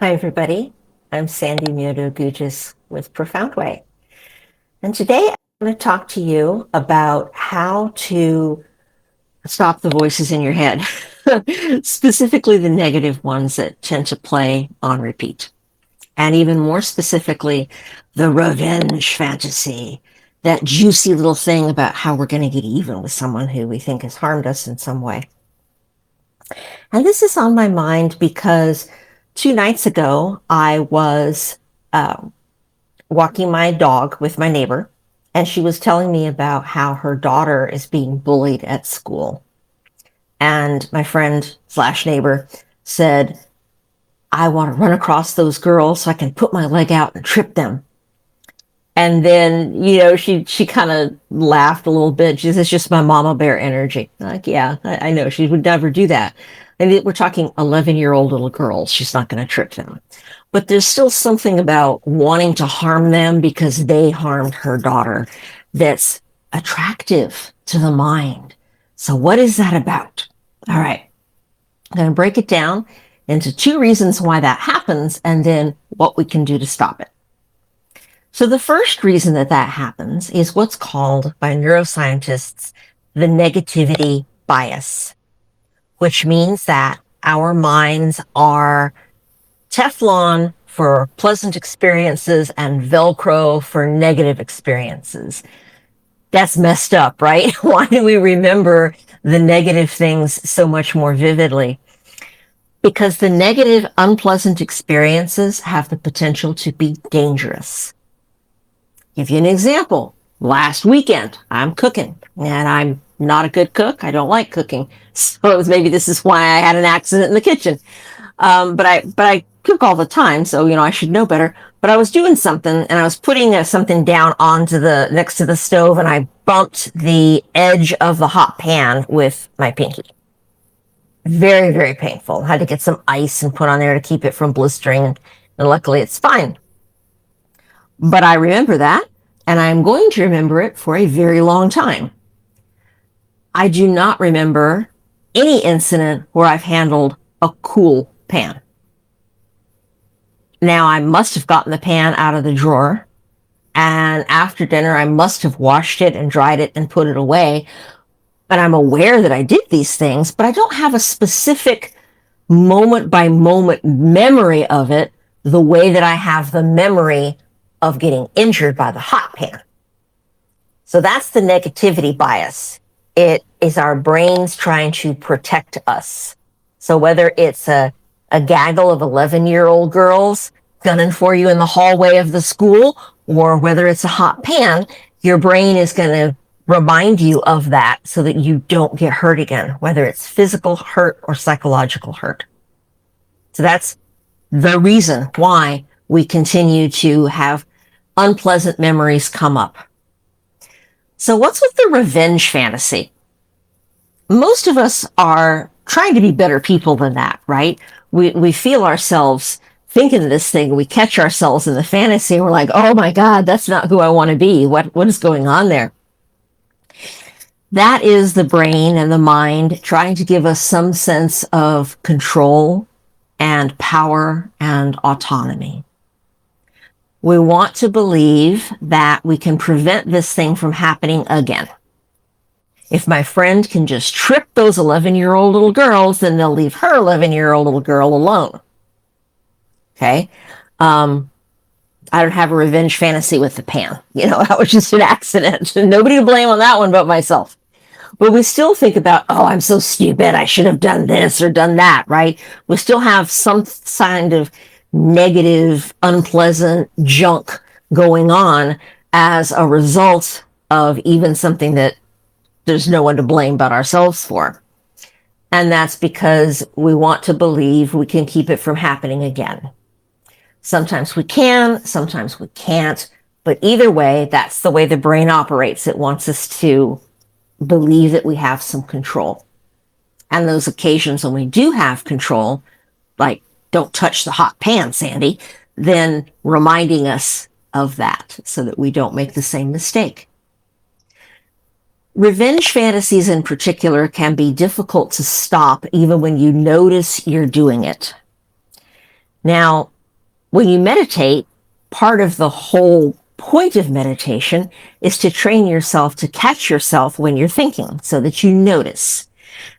Hi, everybody. I'm Sandy Myodo Gougis with Profound Way. And today I'm going to talk to you about how to stop the voices in your head, specifically the negative ones that tend to play on repeat. And even more specifically, the revenge fantasy, that juicy little thing about how we're going to get even with someone who we think has harmed us in some way. And this is on my mind because 2 nights ago, I was walking my dog with my neighbor, and she was telling me about how her daughter is being bullied at school. And my friend slash neighbor said, I want to run across those girls so I can put my leg out and trip them. And then, she kind of laughed a little bit. She says, it's just my mama bear energy. Like, yeah, I know. She would never do that. And we're talking 11-year-old little girls. She's not going to trip them. But there's still something about wanting to harm them because they harmed her daughter that's attractive to the mind. So what is that about? All right. I'm going to break it down into 2 reasons why that happens and then what we can do to stop it. So the first reason that happens is what's called by neuroscientists the negativity bias, which means that our minds are Teflon for pleasant experiences and Velcro for negative experiences. That's messed up, right? Why do we remember the negative things so much more vividly? Because the negative, unpleasant experiences have the potential to be dangerous. Give you an example. Last weekend, I'm cooking, and I'm not a good cook. I don't like cooking. So maybe this is why I had an accident in the kitchen. But I cook all the time, so I should know better. But I was doing something, and I was putting something down onto next to the stove, and I bumped the edge of the hot pan with my pinky. Very, very painful. Had to get some ice and put on there to keep it from blistering, and luckily it's fine. But I remember that, and I'm going to remember it for a very long time. I do not remember any incident where I've handled a cool pan. Now, I must have gotten the pan out of the drawer, and after dinner, I must have washed it and dried it and put it away. And I'm aware that I did these things, but I don't have a specific moment by moment memory of it the way that I have the memory of getting injured by the hot pan. So that's the negativity bias. It is our brains trying to protect us. So whether it's a gaggle of 11-year-old girls gunning for you in the hallway of the school, or whether it's a hot pan, your brain is going to remind you of that so that you don't get hurt again, whether it's physical hurt or psychological hurt. So that's the reason why we continue to have unpleasant memories come up. So what's with the revenge fantasy? Most of us are trying to be better people than that, right? We feel ourselves thinking this thing, we catch ourselves in the fantasy, and we're like, oh my God, that's not who I want to be. What is going on there? That is the brain and the mind trying to give us some sense of control and power and autonomy. We want to believe that we can prevent this thing from happening again. If my friend can just trip those 11-year-old little girls, then they'll leave her 11-year-old little girl alone. Okay? I don't have a revenge fantasy with the pan. That was just an accident. Nobody to blame on that one but myself. But we still think about, oh, I'm so stupid. I should have done this or done that, right? We still have some kind of negative, unpleasant junk going on as a result of even something that there's no one to blame but ourselves for. And that's because we want to believe we can keep it from happening again. Sometimes we can, sometimes we can't, but either way, that's the way the brain operates. It wants us to believe that we have some control. And those occasions when we do have control, like don't touch the hot pan, Sandy, then reminding us of that so that we don't make the same mistake. Revenge fantasies in particular can be difficult to stop even when you notice you're doing it. Now, when you meditate, part of the whole point of meditation is to train yourself to catch yourself when you're thinking so that you notice.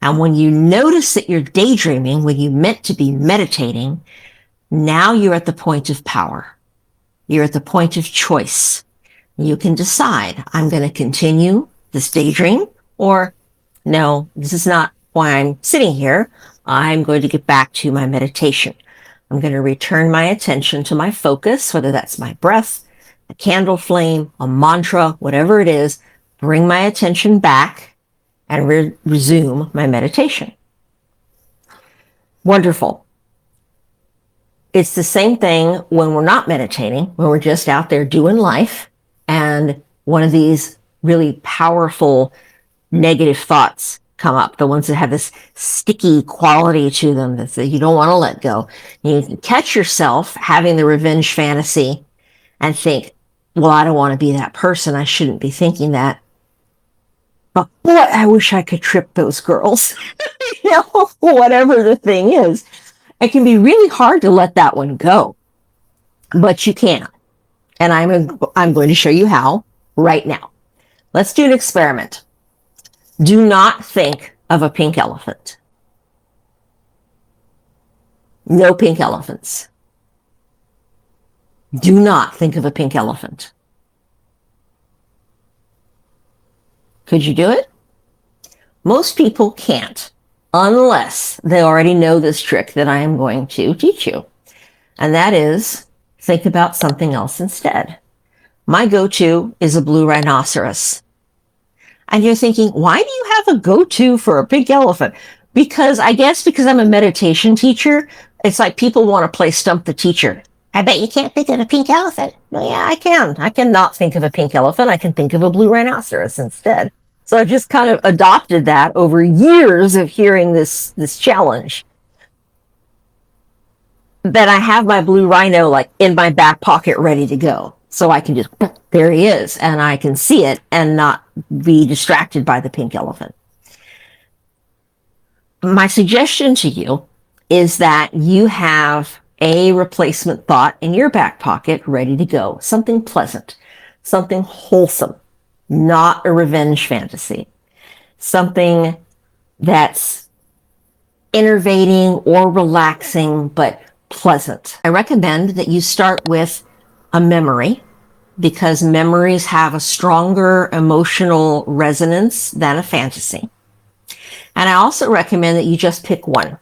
And when you notice that you're daydreaming, when you meant to be meditating, now you're at the point of power. You're at the point of choice. You can decide, I'm going to continue this daydream, or no, this is not why I'm sitting here. I'm going to get back to my meditation. I'm going to return my attention to my focus, whether that's my breath, a candle flame, a mantra, whatever it is, bring my attention back and resume my meditation. Wonderful. It's the same thing when we're not meditating, when we're just out there doing life, and one of these really powerful negative thoughts come up, the ones that have this sticky quality to them that you don't want to let go. You can catch yourself having the revenge fantasy and think, well, I don't want to be that person. I shouldn't be thinking that. But boy, I wish I could trip those girls. Whatever the thing is. It can be really hard to let that one go, but you can. And I'm going to show you how right now. Let's do an experiment. Do not think of a pink elephant. No pink elephants. Do not think of a pink elephant. Could you do it? Most people can't, unless they already know this trick that I am going to teach you. And that is, think about something else instead. My go-to is a blue rhinoceros. And you're thinking, why do you have a go-to for a pink elephant? Because I'm a meditation teacher, it's like people want to play stump the teacher. I bet you can't think of a pink elephant. Well, yeah, I can. I cannot think of a pink elephant. I can think of a blue rhinoceros instead. So I've just kind of adopted that over years of hearing this challenge. That I have my blue rhino like in my back pocket ready to go. So I can just, there he is, and I can see it and not be distracted by the pink elephant. My suggestion to you is that you have a replacement thought in your back pocket ready to go. Something pleasant, something wholesome, not a revenge fantasy. Something that's innervating or relaxing, but pleasant. I recommend that you start with a memory, because memories have a stronger emotional resonance than a fantasy. And I also recommend that you just pick one.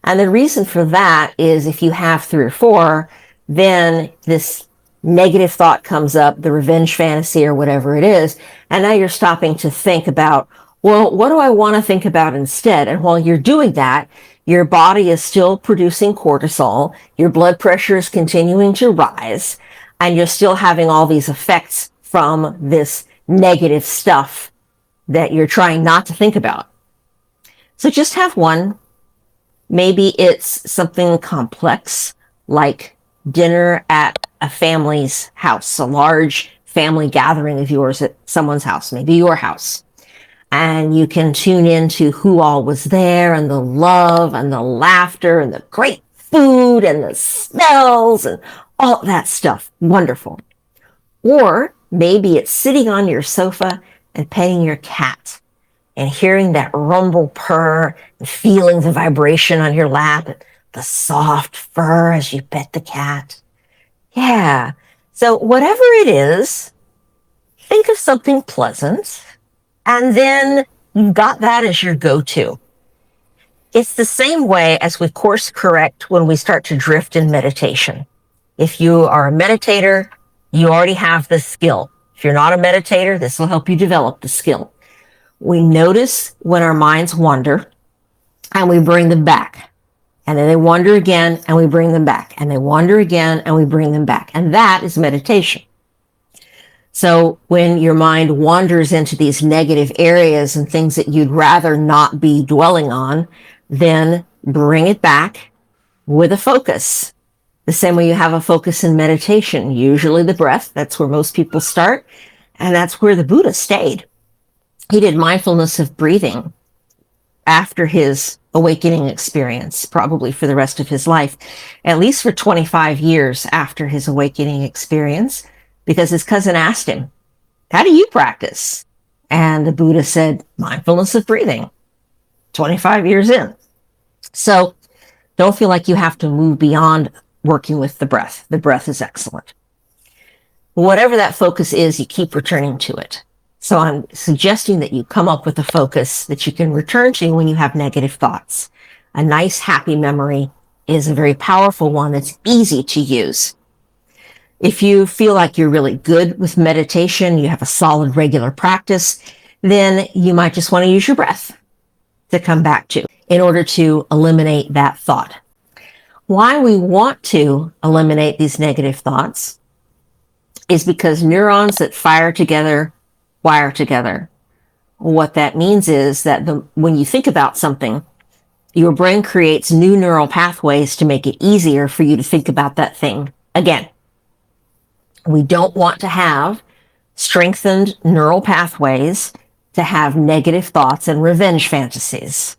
And the reason for that is if you have 3 or 4, then this negative thought comes up, the revenge fantasy or whatever it is, and now you're stopping to think about, well, what do I want to think about instead? And while you're doing that, your body is still producing cortisol, your blood pressure is continuing to rise, and you're still having all these effects from this negative stuff that you're trying not to think about. So just have one. Maybe it's something complex, like dinner at a family's house, a large family gathering of yours at someone's house, maybe your house. And you can tune into who all was there, and the love and the laughter and the great food and the smells and all that stuff. Wonderful. Or maybe it's sitting on your sofa and petting your cat and hearing that rumble purr and feeling the vibration on your lap, and the soft fur as you pet the cat. Yeah. So whatever it is, think of something pleasant, and then you've got that as your go-to. It's the same way as we course correct when we start to drift in meditation. If you are a meditator, you already have this skill. If you're not a meditator, this will help you develop the skill. We notice when our minds wander, and we bring them back. And then they wander again, and we bring them back. And they wander again, and we bring them back. And that is meditation. So when your mind wanders into these negative areas and things that you'd rather not be dwelling on, then bring it back with a focus. The same way you have a focus in meditation, usually the breath. That's where most people start. And that's where the Buddha stayed. He did mindfulness of breathing after his awakening experience, probably for the rest of his life, at least for 25 years after his awakening experience, because his cousin asked him, "How do you practice?" And the Buddha said, "Mindfulness of breathing," 25 years in. So don't feel like you have to move beyond working with the breath. The breath is excellent. Whatever that focus is, you keep returning to it. So I'm suggesting that you come up with a focus that you can return to when you have negative thoughts. A nice, happy memory is a very powerful one that's easy to use. If you feel like you're really good with meditation, you have a solid, regular practice, then you might just want to use your breath to come back to in order to eliminate that thought. Why we want to eliminate these negative thoughts is because neurons that fire together wire together. What that means is that when you think about something, your brain creates new neural pathways to make it easier for you to think about that thing again. We don't want to have strengthened neural pathways to have negative thoughts and revenge fantasies.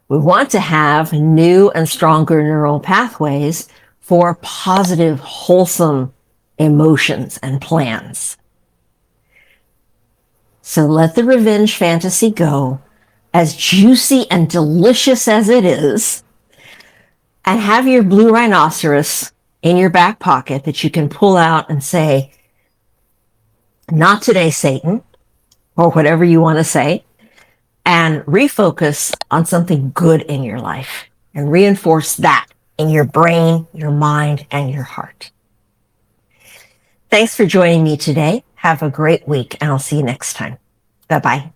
We want to have new and stronger neural pathways for positive, wholesome emotions and plans. So let the revenge fantasy go, as juicy and delicious as it is, and have your blue rhinoceros in your back pocket that you can pull out and say, "Not today, Satan," or whatever you want to say, and refocus on something good in your life and reinforce that in your brain, your mind, and your heart. Thanks for joining me today. Have a great week, and I'll see you next time. Bye-bye.